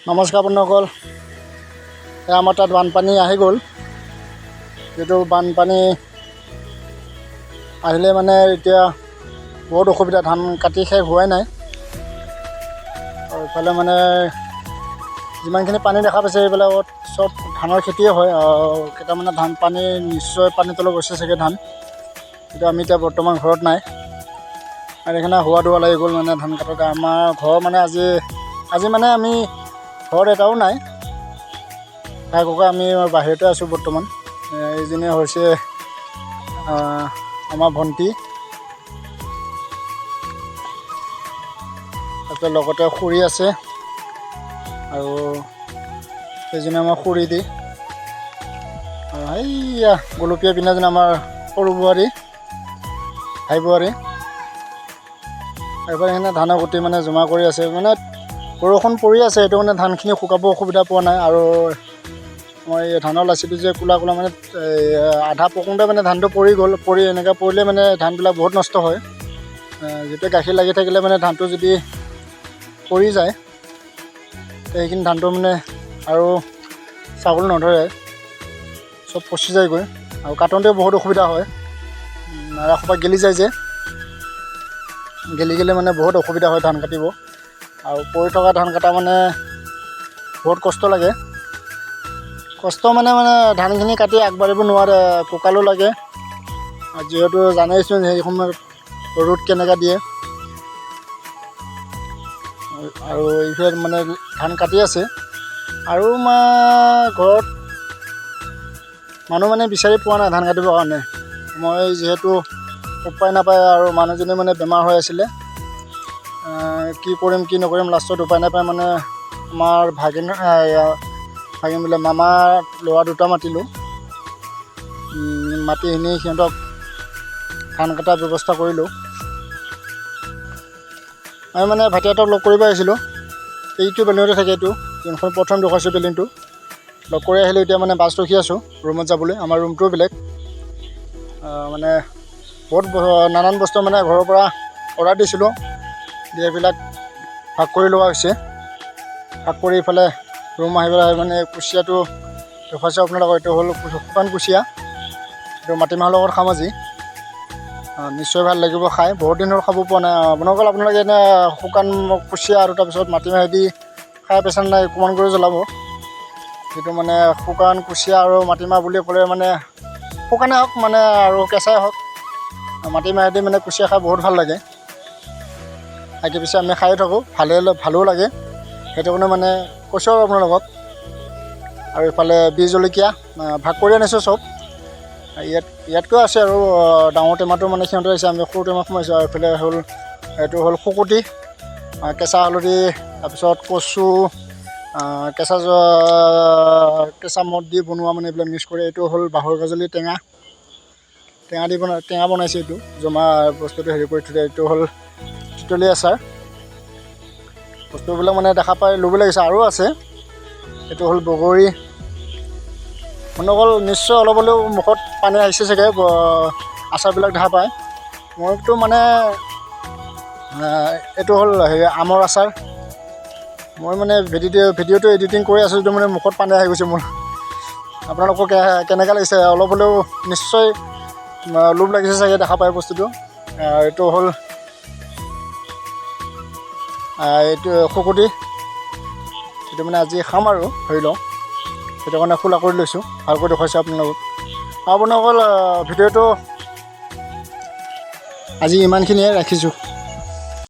নমস্কাৰ বন্ধুসকল, আমাৰ তাত বানপানী আহি গ'ল। যিটো বানপানী আহিলে মানে এতিয়া বহুত অসুবিধা, ধান কাটি শেষ হোৱাই নাই। আৰু ইফালে মানে যিমানখিনি পানী দেখা পাইছে এইবিলাকত চব ধানৰ খেতিয়ে হয়। কেইটামানে ধান পানী নিশ্চয় পানী তলত গৈছে চাগে ধান, কিন্তু আমি এতিয়া বৰ্তমান ঘৰত নাই। আৰু এইখিনি হোৱা দোৱা লাগি গ'ল মানে ধান কাটোতে। আমাৰ ঘৰ মানে আজি মানে আমি ঘৰত এটাও নাই, তাই ককা আমি বাহিৰতে আছোঁ বৰ্তমান। এইজনী হৈছে আমাৰ ভণ্টি, তাৰপিছত লগতে খুৰী আছে, আৰু সেইজনী আমাৰ খুৰী দি, আৰু সেইয়া গোলপীয়া পিন্ধাজনী আমাৰ সৰু বোৱাৰী, ভাই বোৱাৰী। এইবাৰ সেইখিনি ধানৰ গুটি মানে জমা কৰি আছে। মানে বৰষুণ পৰি আছে, সেইটো মানে ধানখিনি শুকাব অসুবিধা পোৱা নাই। আৰু মই এই ধানৰ লাচিটো যে ক'লা ক'লা মানে আধা পকোঁতে মানে ধানটো পৰি গ'ল। এনেকৈ পৰিলে মানে ধানবিলাক বহুত নষ্ট হয়। যেতিয়া গাখীৰ লাগি থাকিলে মানে ধানটো যদি পৰি যায়, সেইখিনি ধানটো মানে আৰু চাউল নধৰে, চব পচি যায়গৈ। আৰু কাটোতেও বহুত অসুবিধা হয়, নাৰাখোপা গেলি যায় যে, গেলি মানে বহুত অসুবিধা হয় ধান কাটিব। আৰু পৰি থকা ধান কটা মানে বহুত কষ্ট লাগে। মানে ধানখিনি কাটি আগবাঢ়িব নোৱাৰে, কঁকালো লাগে। আৰু যিহেতু জানেইচোন সেই সময়ত ৰ'দ কেনেকৈ দিয়ে। আৰু এইফালে মানে ধান কাটি আছে, আৰু ঘৰত মানুহ মানে বিচাৰি পোৱা নাই ধান কাটিবৰ কাৰণে। মই যিহেতু উপায় নাপায়, আৰু মানুহজনী মানে বেমাৰ হৈ আছিলে, কি কৰিম কি নকৰিম, লাষ্টত উপায় নাপায় মানে আমাৰ ভাগিন বোলে মামাৰ ল'ৰা দুটা মাতিলোঁ। মাতি আনি সিহঁতক ধান কটাৰ ব্যৱস্থা কৰিলোঁ। আমি মানে ভাইটিহঁতক লগ কৰিব আহিছিলোঁ, এইটো বিল্ডিঙতে থাকে, এইটো যোনখন প্ৰথম দেখুৱাইছোঁ বিল্ডিংটো। লগ কৰি আহিলোঁ। এতিয়া মানে বাছ ৰখি আছোঁ ৰুমত যাবলৈ। আমাৰ ৰুমটোও বেলেগ, মানে বহুত নানান বস্তু মানে ঘৰৰ পৰা অৰ্ডাৰ দিছিলোঁ, এইবিলাক ভাগ কৰি লোৱা হৈছে। ভাগ কৰি ইফালে ৰুম আহি পেলাই মানে কুচিয়াটো দেখুৱাইছোঁ আপোনালোকক। এইটো হ'ল শুকান কুচিয়া, এইটো মাটিমাহৰ লগত খাম আজি। নিশ্চয় ভাল লাগিব খাই, বহুত দিন হ'ল খাব পোৱা নাই। আপোনালোকে এনে শুকান কুচিয়া আৰু তাৰপিছত মাটিমাহেদি খাই পাইছে নাই, কমেণ্ট কৰি জ্বলাব। সেইটো মানে শুকান কুচিয়া আৰু মাটিমাহ বুলি ক'লে মানে শুকানে হওক মানে আৰু কেঁচাই হওক, মাটিমাহেদি মানে কুচিয়া খাই বহুত ভাল লাগে। আগে পিছে আমি খাই থাকোঁ, ভালো লাগে, সেইটো কাৰণে মানে কৈছোঁ আৰু আপোনালোকক। আৰু ইফালে বি জলকীয়া ভাগ কৰি আনিছোঁ চব। ইয়াতকৈ আছে, আৰু ডাঙৰ টেমাটো মানে সিহঁতে আছে, আমি সৰু টেমা সোমাইছোঁ। আৰু এইফালে এইটো হ'ল শুকুটি, কেঁচা হালধি, তাৰপিছত কচু, কেঁচা মদ দি বনোৱা মানে এইবিলাক মিক্স কৰি। এইটো হ'ল বাঁহৰ গাজলি টেঙা বনাইছে। এইটো জমা বস্তুটো হেৰি কৰি থৈ দিয়ে। এইটো হ'ল তিতলি আচাৰ। বস্তুবিলাক মানে দেখা পাই ল'ব লাগিছে, আৰু আছে। এইটো হ'ল বগৰী। বন্ধুসকল, নিশ্চয় অলপ হ'লেও মুখত পানী আহিছে চাগে আচাৰবিলাক দেখা পায়। মইতো মানে এইটো হ'ল আমৰ আচাৰ। মই মানে ভিডিঅ'টো এডিটিং কৰি আছোঁ, যদিও মানে মুখত পানী আহি গৈছে মোৰ। আপোনালোকক কেনেকৈ লাগিছে, অলপ হ'লেও নিশ্চয় লোভ লাগিছে চাগে দেখা পায় বস্তুটো। এইটো হ'ল এইটো শুকুটি। এইটো মানে আজি খাম আৰু ধৰি লওঁ, সেইটো কাৰণে খোলা কৰি লৈছোঁ, ভালকৈ দেখুৱাইছোঁ আপোনালোকক। আপোনালোকৰ ভিডিঅ'টো আজি ইমানখিনিয়ে ৰাখিছোঁ।